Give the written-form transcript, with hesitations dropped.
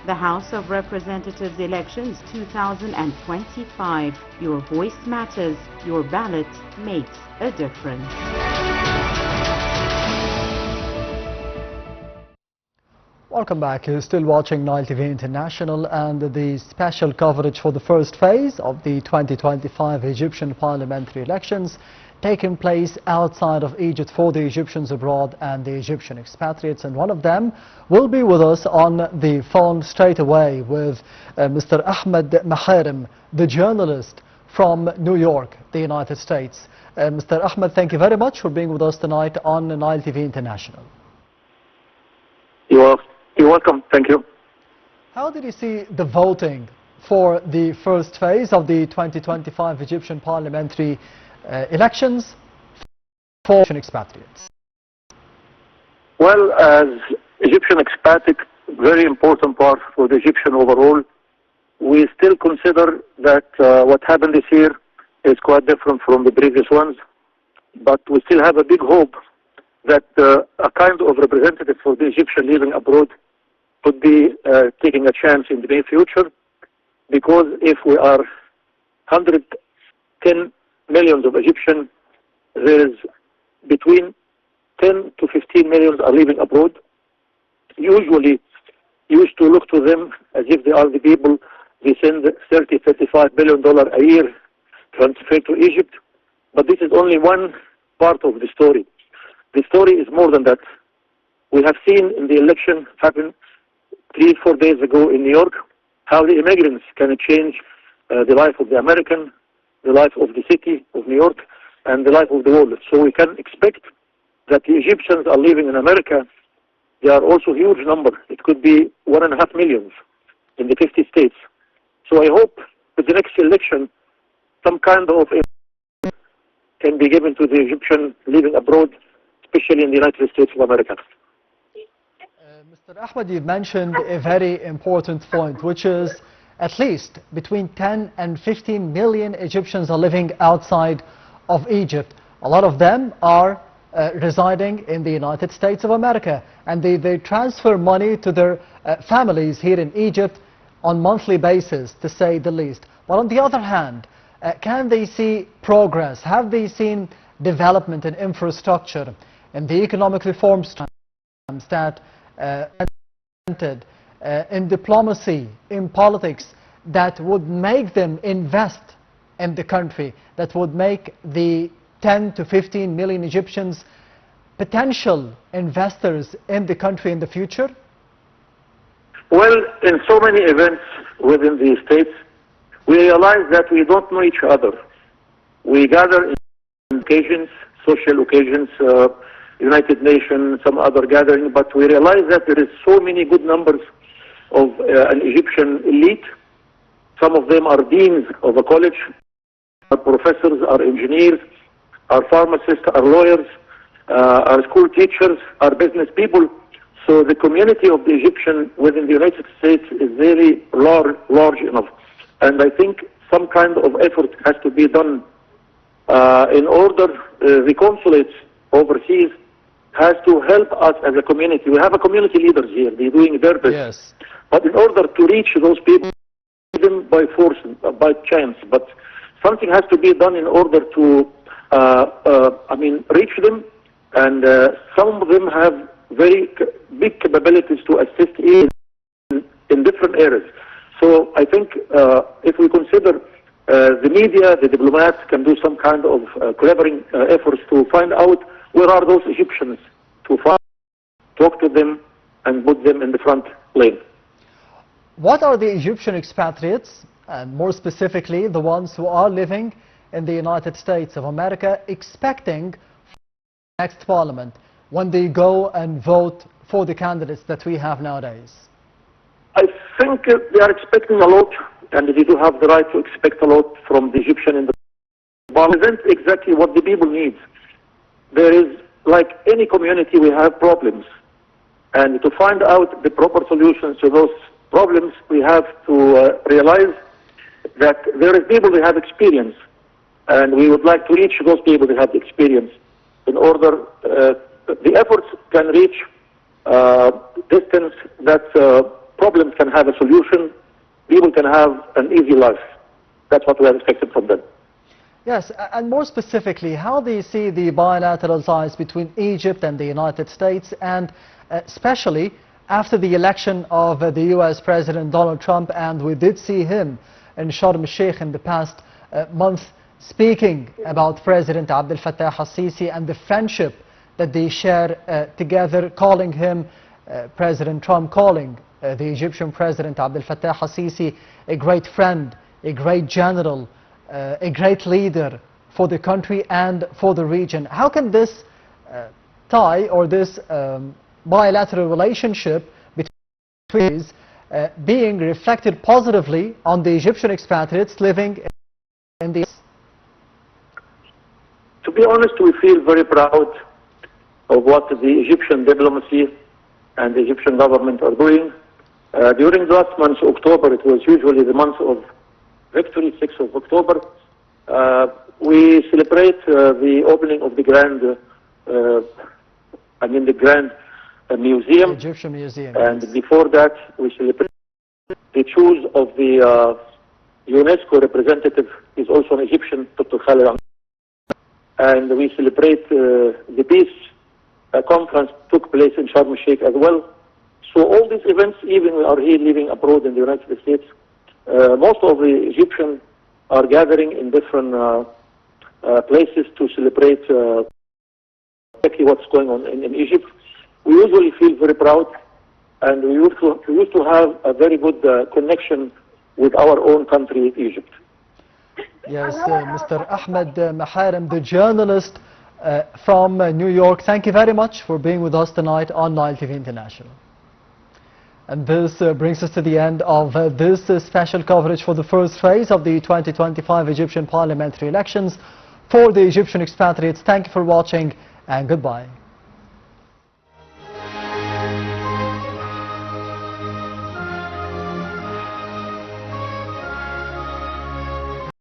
The House of Representatives elections 2025. Your voice matters. Your ballot makes a difference. Welcome back. You're still watching Nile TV International and the special coverage for the first phase of the 2025 Egyptian parliamentary elections taking place outside of Egypt for the Egyptians abroad and the Egyptian expatriates. And one of them will be with us on the phone straight away with Mr. Ahmed Maharem, the journalist from New York, the United States. Mr. Ahmed, thank you very much for being with us tonight on Nile TV International. You're welcome. Thank you. How did you see the voting for the first phase of the 2025 Egyptian parliamentary elections for Egyptian expatriates? Well, as Egyptian expatriate, very important part for the Egyptian overall, we still consider that what happened this year is quite different from the previous ones, but we still have a big hope that a kind of representative for the Egyptian living abroad could be taking a chance in the near future, because if we are 110 millions of Egyptians, there is between 10 to 15 millions are living abroad. Usually used to look to them as if they are the people they send $30–35 billion a year transfer to Egypt, but this is only one part of the story. The story is more than that. We have seen in the election happen 3–4 days ago in New York how the immigrants can change the life of the American, the life of the city of New York, and the life of the world. So we can expect that the Egyptians are living in America. They are also a huge number. It could be 1.5 million in the 50 states. So I hope with the next election, some kind of can be given to the Egyptian living abroad, especially in the United States of America. Mr. Ahmed, you mentioned a very important point, which is at least between 10 and 15 million Egyptians are living outside of Egypt. A lot of them are residing in the United States of America, and they transfer money to their families here in Egypt on monthly basis, to say the least. But on the other hand, can they see progress? Have they seen development in infrastructure and the economic reforms that in diplomacy, in politics, that would make them invest in the country, that would make the 10 to 15 million Egyptians potential investors in the country in the future? Well, in so many events within the states, we realize that we don't know each other. We gather in occasions, social occasions, United Nations, some other gathering, but we realize that there is so many good numbers of an Egyptian elite. Some of them are deans of a college, are professors, are engineers, are pharmacists, are lawyers, are school teachers, are business people. So the community of the Egyptian within the United States is very large enough. And I think some kind of effort has to be done in order the consulates overseas has to help us as a community. We have a community leaders here, they're doing their best. Yes. But in order to reach those people, them by force, by chance, but something has to be done in order to, reach them, and some of them have very big capabilities to assist in different areas. So I think if we consider the media, the diplomats can do some kind of clevering efforts to find out where are those Egyptians, to talk to them and put them in the front lane. What are the Egyptian expatriates, and more specifically the ones who are living in the United States of America, expecting for the next parliament when they go and vote for the candidates that we have nowadays? I think they are expecting a lot, and they do have the right to expect a lot from the Egyptian in the parliament. Exactly what the people need. There is, like any community, we have problems, and to find out the proper solutions to those problems, we have to realize that there is people that have experience, and we would like to reach those people that have the experience in order the efforts can reach distance that problems can have a solution, people can have an easy life. That's what we are expecting from them. Yes, and more specifically, how do you see the bilateral ties between Egypt and the United States, and especially after the election of the US President Donald Trump, and we did see him in Sharm el-Sheikh in the past month speaking about President Abdel Fattah al-Sisi and the friendship that they share together, calling him, President Trump calling the Egyptian President Abdel Fattah al-Sisi a great friend, a great general, a great leader for the country and for the region. How can this tie or this bilateral relationship between being reflected positively on the Egyptian expatriates living in the... To be honest, we feel very proud of what the Egyptian diplomacy and the Egyptian government are doing. During the last month, October, it was usually the month of victory, 6th of October. We celebrate the opening of the Grand, the Grand Museum. Egyptian Museum. And yes, before that, we celebrate the choice of the UNESCO representative is also an Egyptian, Dr. Khalid. And we celebrate the peace conference took place in Sharm el-Sheikh as well. So all these events, even we are here living abroad in the United States, most of the Egyptians are gathering in different places to celebrate exactly what's going on in Egypt. We usually feel very proud, and we used to have a very good connection with our own country, Egypt. Yes, Mr. Ahmed Maharem, the journalist from New York, thank you very much for being with us tonight on Nile TV International. And this brings us to the end of this special coverage for the first phase of the 2025 Egyptian parliamentary elections. For the Egyptian expatriates, thank you for watching and goodbye.